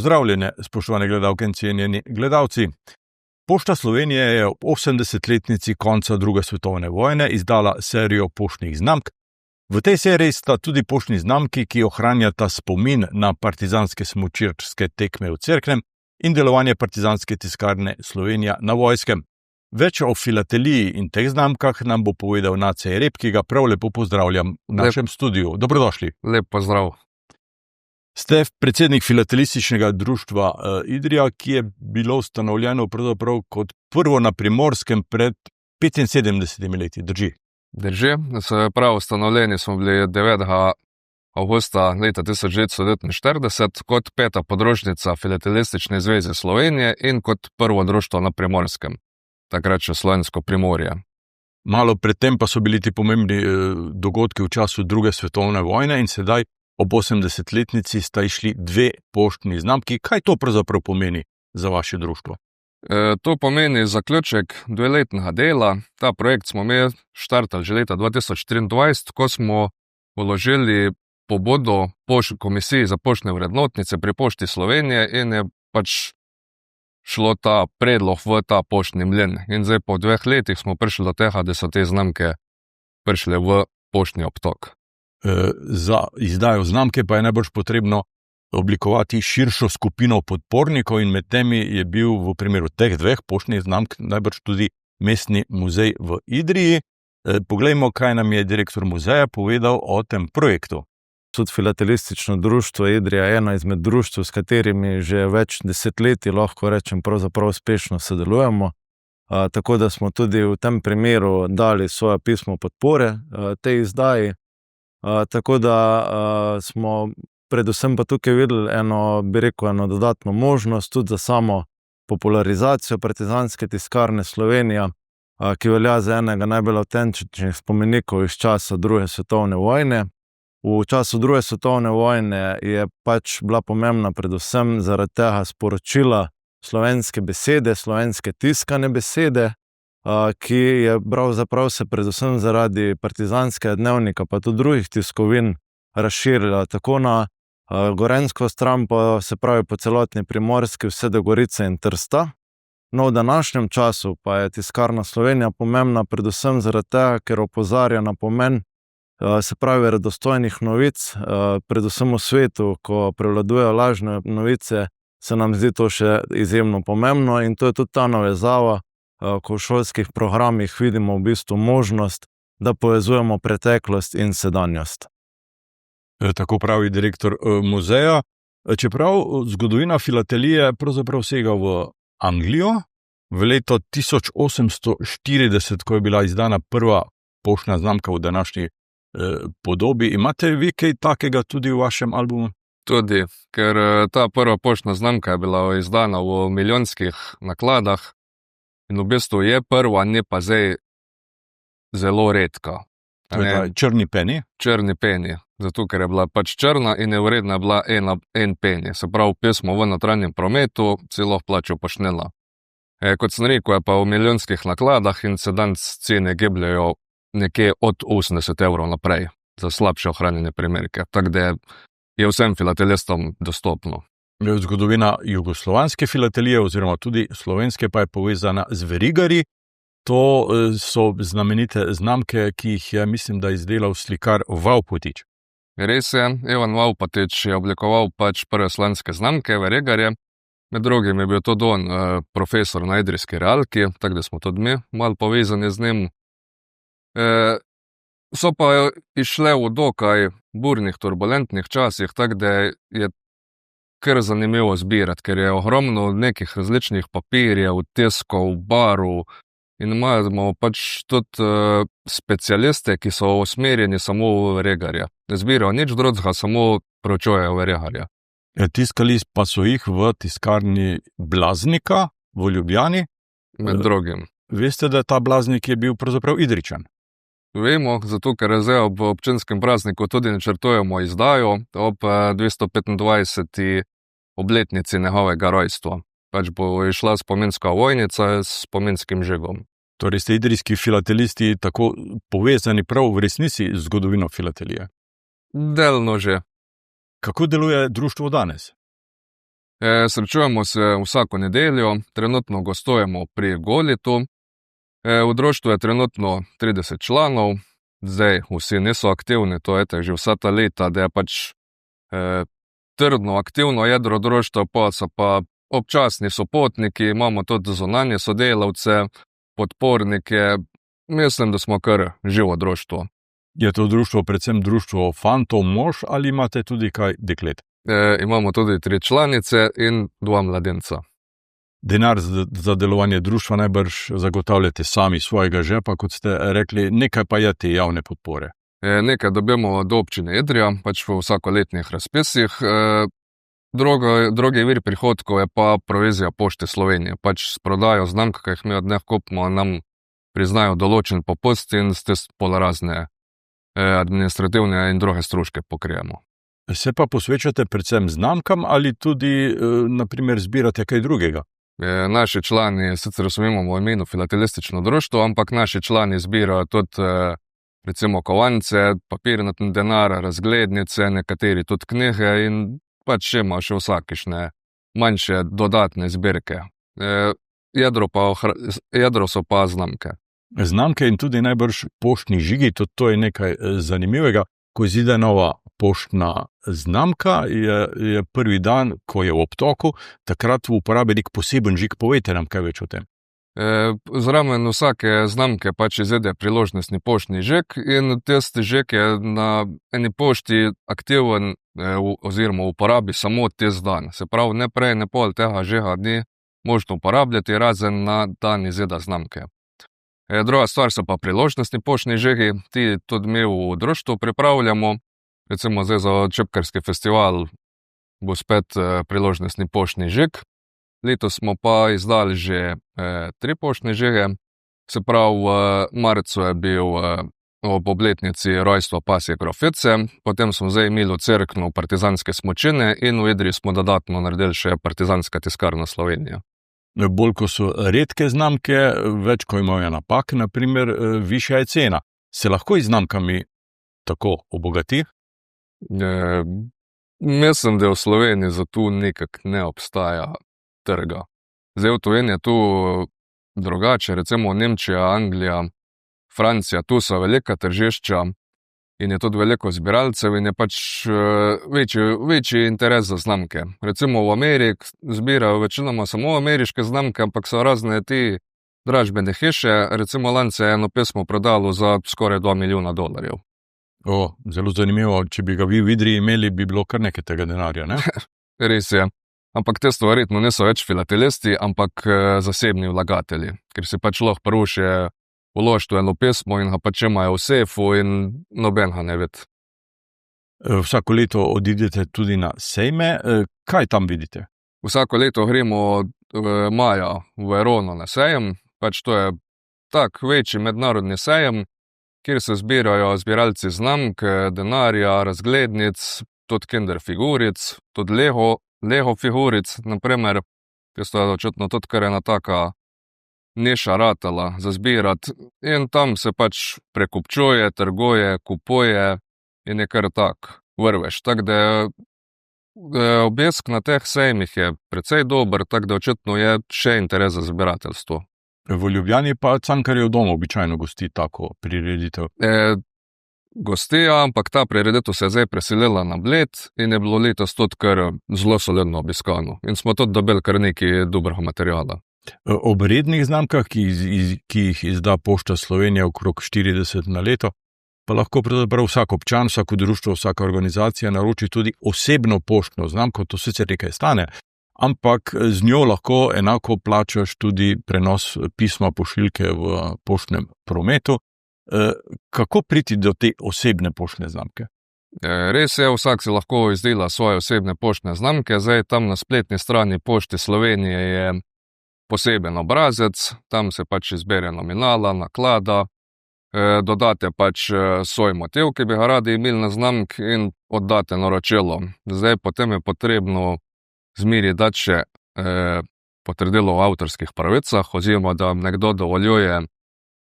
Pozdravljene, spoštovane gledalke in cenjeni gledalci. Pošta Slovenije je ob 80-letnici konca druge svetovne vojne izdala serijo poštnih znamk. V tej seriji sta tudi poštni znamki, ki ohranjata spomin na partizanske smučarske tekme v Cerknem in delovanje partizanske tiskarne Slovenija na Vojskem. Več o filateliji in teh znamkah nam bo povedal Nace Rep, ki ga prav lepo pozdravljam v našem studiu. Dobrodošli. Lep pozdrav. Ste predsednik filatelističnega društva Idrija, ki je bilo ustanovljeno pravzaprav kot prvo na Primorskem pred 75 leti, drži? Drži, se prav ustanovljeni smo bili 9. avgusta leta 1949 kot peta podružnica Filatelistične zveze Slovenije in kot prvo društvo na Primorskem, takrat še Slovensko Primorje. Malo predtem pa so bili ti pomembni dogodki v času druge svetovne vojne in sedaj ob 80-letnici sta išli dve poštni znamki. Kaj to pravzaprav pomeni za vaše društvo? To pomeni zaključek dveletnega dela. Ta projekt smo mi štartali že leta 2023, ko smo vložili pobudo Komisiji za poštne vrednotnice pri Pošti Slovenije in je pač šlo ta predlog v ta poštni mlin. In zdaj po 2 letih smo prišli do tega, da so te znamke prišle v poštni obtok. Za izdajo znamke pa je najbrž potrebno oblikovati širšo skupino podpornikov in med temi je bil v primeru teh dveh poštnih znamk najbrž tudi Mestni muzej v Idriji. Poglejmo, kaj nam je direktor muzeja povedal o tem projektu. Tudi Filatelistično društvo Idrija je eno izmed društv, s katerimi že več desetletij, lahko rečem, pravzaprav uspešno sodelujemo. Tako da smo tudi v tem primeru dali svoje pismo podpore tej izdaji. Tako da smo predvsem pa tukaj videli eno dodatno možnost tudi za samo popularizacijo partizanske tiskarne Slovenija, ki velja za enega najbolj avtentičnih spomenikov iz časa druge svetovne vojne. V času druge svetovne vojne je pač bila pomembna predvsem zaradi tega sporočila slovenske besede, slovenske tiskane besede, ki je pravzaprav se predvsem zaradi partizanskega dnevnika pa tudi drugih tiskovin razširila tako na gorenjsko stran, pa se pravi po celotni Primorski, vse do Gorice in Trsta. No, v današnjem času pa je tiskarna Slovenija pomembna predvsem zaradi tega, ker opozarja na pomen, se pravi, verodostojnih novic, predvsem v svetu, ko prevladujejo lažne novice, se nam zdi to še izjemno pomembno in to je tudi ta navezava, ko v šolskih programih vidimo v bistvu možnost, da povezujemo preteklost in sedanjost. Tako pravi direktor muzeja. Čeprav zgodovina filatelije pravzaprav sega v Anglijo, v leto 1840, ko je bila izdana prva poštna znamka v današnji podobi. Imate vi kaj takega tudi v vašem albumu? Tudi, ker ta prva poštna znamka je bila izdana v milijonskih nakladah in v bistvu je prva, ne pa zdaj zelo redka. To je črni peni? Črni peni, zato ker je bila pač črna in je vredna bila en peni. Se pravi, pismo v notranjem prometu celo plačal poštnila. Kot sem rekel, je pa v milijonskih nakladah in se danes cene gibljajo nekje od 80 evrov naprej za slabše ohranjene primerke. Tako da je vsem filatelistom dostopno. Zgodovina jugoslovanske filatelije oziroma tudi slovenske pa je povezana z verigarji. To so znamenite znamke, ki jih je, mislim, da izdelal slikar Vavpotič. Res je, Ivan Vavpotič je oblikoval pač prve slovenske znamke, verigarje. Med drugim je bil tudi on profesor na Idrijski realki, tako da smo tudi mi malo povezani z njim. So pa išle v dokaj burnih, turbulentnih časih, tako da je kar zanimivo zbirati, ker je ogromno nekih različnih papirjev, tiskov, barv in imamo pač tudi specialiste, ki so usmerjeni samo v verigarje. Ne zbirajo nič drugega, samo proučujejo verigarje. Tiskali pa so jih v tiskarni Blaznika v Ljubljani. Med drugim. Veste, da ta Blaznik je bil pravzaprav Idrijčan? Vemo, zato ker zdaj ob občinskem prazniku tudi načrtujemo izdajo ob 225. obletnici njegovega rojstva. Pač bo išla spominska vojnica s spominskim žigom. Torej ste idrijski filatelisti tako povezani prav v resnici z zgodovino filatelije? Delno že. Kako deluje društvo danes? Srečujemo se vsako nedeljo, trenutno gostujemo pri Golitu. V društvu je trenutno 30 članov, zdaj vsi niso aktivni, to je že vsa ta leta, da je pač trdno, aktivno jedro društva, pa so pa občasni sopotniki, imamo tudi zunanje sodelavce, podpornike. Mislim, da smo kar živo društvo. Je to društvo predvsem društvo fantov, mož ali imate tudi kaj deklet? Imamo tudi 3 članice in 2 mladenca. Denar za delovanje društva najbrž zagotavljate sami svojega žepa, kot ste rekli, nekaj pa je te javne podpore. Nekaj dobimo od občine Idrija, pač v vsakoletnih razpisih. Drugi vir prihodkov je pa provizija Pošte Slovenije. Pač s prodajo znamk, ki jih mi od njih kupimo, nam priznajo določen popust in s tem pol razne administrativne in druge stroške pokrijemo. Se pa posvečate predvsem znamkam ali tudi, naprimer, zbirate kaj drugega? Naši člani, sicer imamo v imenu filatelistično društvo, ampak naši člani zbirajo tudi recimo kovance, papirnatni denar, razglednice, nekateri tudi knjige in pač ima še vsakišne manjše dodatne zbirke. Jedro so pa znamke. Znamke in tudi najbrž poštni žigi, tudi to je nekaj zanimivega. Ko izide nova poštna znamka, je prvi dan, ko je v obtoku, takrat v uporabi nek poseben žig. Povejte nam kaj več o tem. Zraven vsake znamke pač izide priložnostni poštni žig in tisti žig je na eni pošti aktiven oziroma v uporabi samo tisti dan. Se pravi, ne prej, ne pol tega žiga ni možno uporabljati, razen na dan izida znamke. Druga stvar so pa priložnostni poštni žigi, ti tudi mi v društvu pripravljamo. Recimo zdaj za Čepkarski festival bo spet priložnostni poštni žig. Letos smo pa izdali že 3 poštne žige. Se pravi, v marcu je bil ob obletnici rojstva pasje grofice, potem smo zdaj imeli v Cerknu partizanske smučine in v Idriji smo dodatno naredili še partizanska tiskarna Slovenija. Bolj, ko so redke znamke, več, ko imajo napak, naprimer, višja je cena. Se lahko z znamkami tako obogati? Mislim, da v Sloveniji za to nekak ne obstaja trga. Zdaj v tujini je tu drugače, recimo Nemčija, Anglija, Francija, tu so velika tržišča in je tudi veliko zbiralcev in je pač večji interes za znamke. Recimo v Ameriki zbirajo večinoma samo ameriške znamke, ampak so razne ti dražbene hiše. Recimo lani se je eno pesmo prodalo za skoraj $2 milijona. Zelo zanimivo. Če bi ga vi v Idriji imeli, bi bilo kar nekaj tega denarja, ne? Res je. Ampak te verjetno niso več filatelisti, ampak zasebni vlagatelji, ker si pač lahko prvoši vložiti eno pesmo in ga pač imajo v sefu in noben ga ne vidi. Vsako leto odidete tudi na sejme. Kaj tam vidite? Vsako leto gremo maja v Verono na sejem. Pač to je tak večji mednarodni sejem, kjer se zbirajo zbiralci znamk, denarja, razglednic, tudi kinder figuric, tudi Lego figuric, naprimer, tisto je očitno tudi kar ena taka niša ratala za zbirati in tam se pač prekupčuje, trguje, kupuje in je kar tak vrveš. Tako da obisk na teh sejmih je precej dober, tako da očitno je še interes za zbirateljstvo. V Ljubljani pa Cankarjev dom običajno gosti tako prireditev. Gostija, ampak ta prireditev se je zdaj preselila na Bled in je bilo letos tudi kar zelo solidno obiskano. In smo tudi dobili kar nekaj dobrega materiala. Ob rednih znamkah, ki jih izda Pošta Slovenije okrog 40 na leto, pa lahko pravzaprav vsak občan, vsako društvo, vsaka organizacija naroči tudi osebno poštno znamko, to sicer nekaj stane, ampak z njo lahko enako plačaš tudi prenos pisma pošiljke v poštnem prometu. Kako priti do te osebne poštne znamke? Res je, vsak si lahko izdela svoje osebne poštne znamke. Zdaj tam na spletni strani Pošte Slovenije je poseben obrazec, tam se pač izbere nominala, naklada, dodate pač svoj motiv, ki bi ga radi imeli na znamk in oddate naročilo. Zdaj potem je potrebno zmeri dati še potrdilo o avtorskih pravicah oziroma da nekdo dovoljuje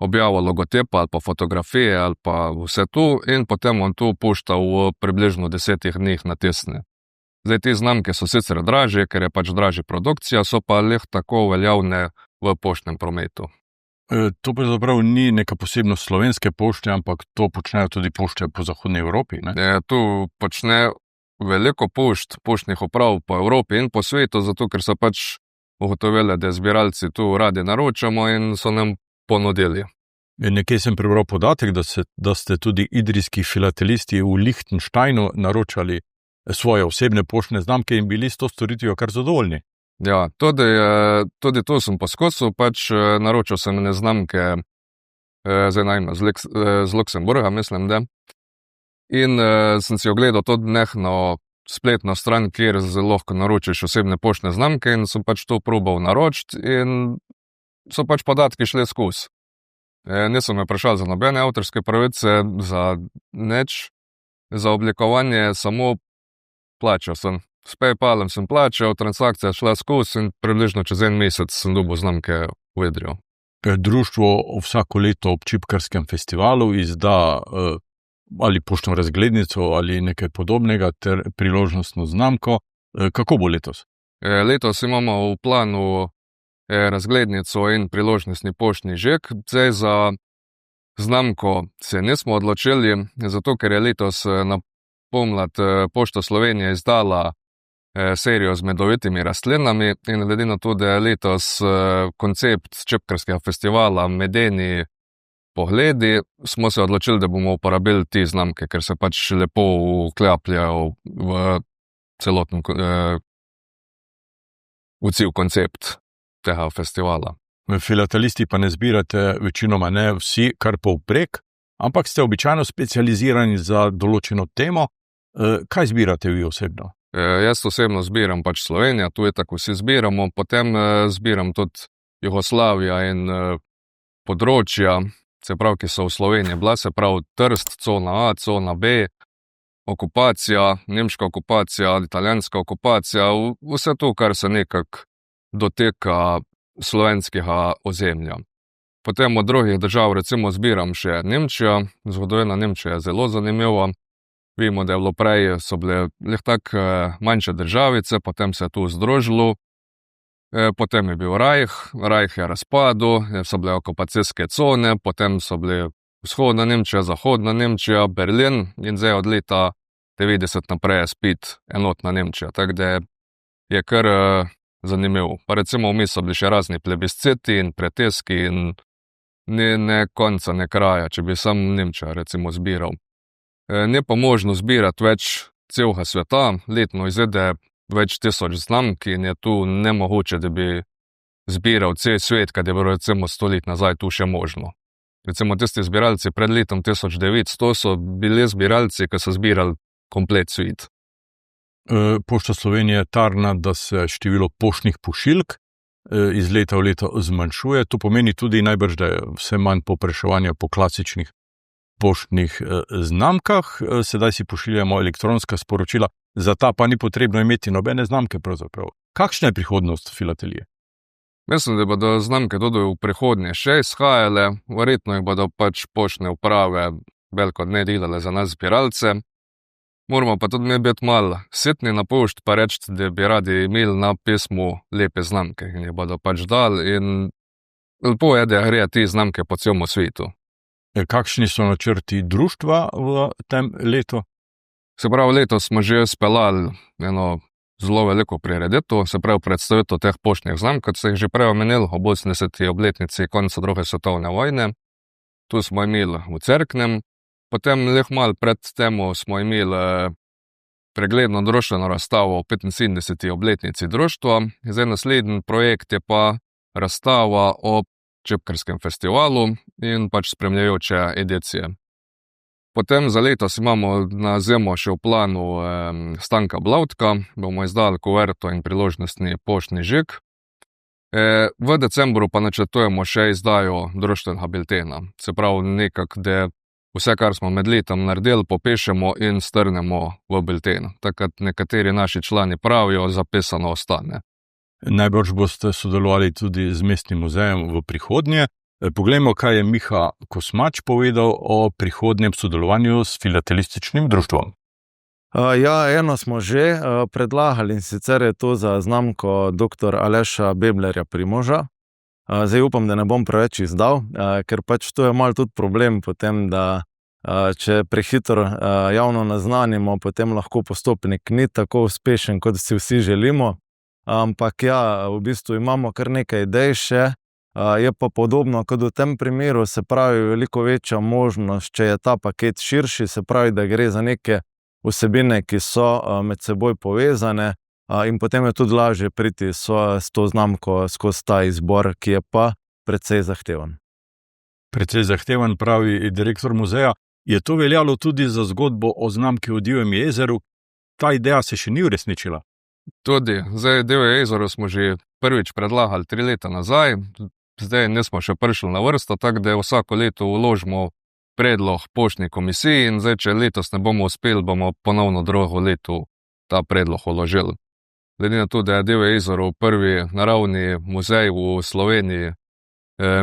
objavo logotipa ali pa fotografije ali pa vse to in potem on to pušta v približno 10 dneh na tisne. Zdaj, te znamke so sicer dražje, ker je pač dražja produkcija, so pa leh tako veljavne v poštnem prometu. To pravzaprav ni neka posebnost slovenske pošte, ampak to počnejo tudi pošte po zahodni Evropi, ne? Tu počne veliko poštnih uprav po Evropi in po svetu, zato ker so pač ugotovili, da zbiralci tu radi naročamo in so nam ponudili. Nekje sem prebral podatek, da ste tudi idrijski filatelisti v Lichtensteinu naročali svoje osebne poštne znamke in bili s to storitvijo kar zadovoljni. Ja, tudi to sem poskusil, pač naročil sem ene znamke z Luksemburga, mislim, da. In sem si ogledal to dnehno spletno stran, kjer lahko naročiš osebne poštne znamke in sem pač to probal naročiti in so pač podatki šli skozi. Nisem me vprašal za nobene avtorske pravice, za nič, za oblikovanje, samo plačal sem. S PayPalom sem plačal, transakcija šla skozi in približno čez en mesec sem dobil znamke v Idriju. Društvo vsako leto ob Čipkarskem festivalu izda ali poštno razglednico ali nekaj podobnega ter priložnostno znamko. Kako bo letos? Letos imamo v planu razglednico in priložnostni poštni žig. Zdaj za znamko se nismo odločili, zato ker je letos na pomlad Pošta Slovenije izdala serijo z medovitimi rastlinami in glede na to, da je letos koncept Čipkarskega festivala Medeni pogledi, smo se odločili, da bomo uporabili te znamke, ker se pač lepo vklapljajo v celoten v cel koncept tega festivala. Filatelisti pa ne zbirate večinoma ne vsi kar povprek, ampak ste običajno specializirani za določeno temo. Kaj zbirate vi osebno? Jaz osebno zbiram pač Slovenija, tu je tako vsi zbiramo, potem zbiram tudi Jugoslavija in področja, se pravi, ki so v Sloveniji bila, se pravi Trst, cona A, cona B, okupacija, nemška okupacija, italijanska okupacija, vse to, kar se nekako doteka slovenskega ozemlja. Potem od drugih držav recimo zbiram še Nemčija, zgodovina Nemčije je zelo zanimiva. Vemo, da je bilo prej, so bile tak manjše državice, potem se je tu združilo, potem je bil Reich je razpadel, so bile okupacijske cone, potem so bile vzhodna Nemčija, zahodna Nemčija, Berlin in zdaj od leta 90 naprej je spet enotna Nemčija, tako da je kar zanimivo. Pa recimo vmes so bili še razni plebisciti in pritiski in ne konca, ne kraja, če bi sam Nemčija recimo zbiral. Ne pa možno zbirati več celega sveta, letno izvede več tisoč znamk in je tu nemogoče, da bi zbiral cel svet, kad je bilo recimo 100 let nazaj tu še možno. Recimo tisti zbiralci pred letom 1900 so bili zbiralci, ki so zbirali komplet svet. Pošta Slovenije tarna, da se število poštnih pošiljk iz leta v leto zmanjšuje. To pomeni tudi najbrž, da je vse manj povpraševanja po klasičnih poštnih znamkah. Sedaj si pošiljamo elektronska sporočila, za ta pa ni potrebno imeti nobene znamke pravzaprav. Kakšna je prihodnost filatelije? Mislim, da bodo znamke tudi v prihodnje še izhajale, verjetno jih bodo pač poštne uprave veliko ne delale za nas zbiralce. Moramo pa tudi mi biti malo sitni na pošt, pa reči, da bi radi imeli na pismu lepe znamke in jih bodo pač dali in lepo je, da gre te znamke po celem svetu. Kakšni so načrti društva v tem letu? Se pravi, letos smo že speljali eno zelo veliko prireditev, se pravi predstavitev teh poštnih znamk, kot ste jih že prej omenili, ob 80. obletnici konca druge svetovne vojne. Tu smo imeli v Cerknem, potem malo pred temu smo imeli pregledno društveno razstavo o 75. obletnici društva. Zdaj naslednji projekt je pa razstava o Čipkarskem festivalu in pač spremljajoče edicije. Potem za letos imamo na zimo še v planu Stanka Blavtka, bomo izdali kuverto in priložnostni poštni žig. V decembru pa načrtujemo še izdajo društvenega biltena. Se pravi nekako, da vse, kar smo med letom naredili, popešemo in strnemo v bilten. Takrat nekateri naši člani pravijo, zapisano ostane. Najbrž boste sodelovali tudi z mestnim muzejem v prihodnje. Poglejmo, kaj je Miha Kosmač povedal o prihodnjem sodelovanju s filatelističnim društvom. Ja, eno smo že predlagali, in sicer je to za znamko dr. Aleša Beblerja Primoža. Zdaj upam, da ne bom preveč izdal, ker pač to je malo tudi problem potem, da če prehitro javno naznanimo, potem lahko postopek ni tako uspešen, kot si vsi želimo. Ampak ja, v bistvu imamo kar nekaj idej še. Je pa podobno kot v tem primeru, se pravi, veliko večja možnost, če je ta paket širši, se pravi, da gre za neke vsebine, ki so med seboj povezane, in potem je tudi lažje priti s to znamko skozi ta izbor, ki je pa precej zahteven. Precej zahteven, pravi direktor muzeja. Je to veljalo tudi za zgodbo o znamki o Divjem jezeru? Ta ideja se še ni uresničila. Tudi, zdaj Divje jezero smo že prvič predlagali 3 leta nazaj, zdaj nismo še prišli na vrsto, tako da vsako leto vložimo predlog poštni komisiji in zdaj, če letos ne bomo uspeli, bomo ponovno drugo leto ta predlog vložili. Glede na to, da je Divje jezero prvi naravni muzej v Sloveniji,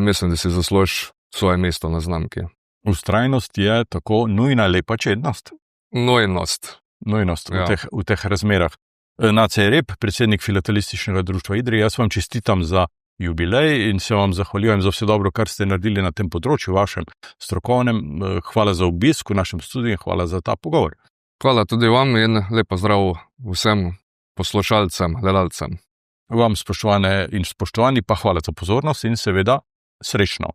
mislim, da si zasluži svoje mesto na znamki. Vztrajnost je tako nujna, lepa čednost. Nujnost. Nujnost v teh razmerah. Nacej Rep, predsednik Filatelističnega društva Idrija, jaz vam čestitam za jubilej in se vam zahvaljujem za vse dobro, kar ste naredili na tem področju, vašem strokovnem. Hvala za obisk v našem studiu in hvala za ta pogovor. Hvala tudi vam in lepo zdrav vsem poslušalcem, gledalcem. Vam, spoštovane in spoštovani, pa hvala za pozornost in seveda srečno.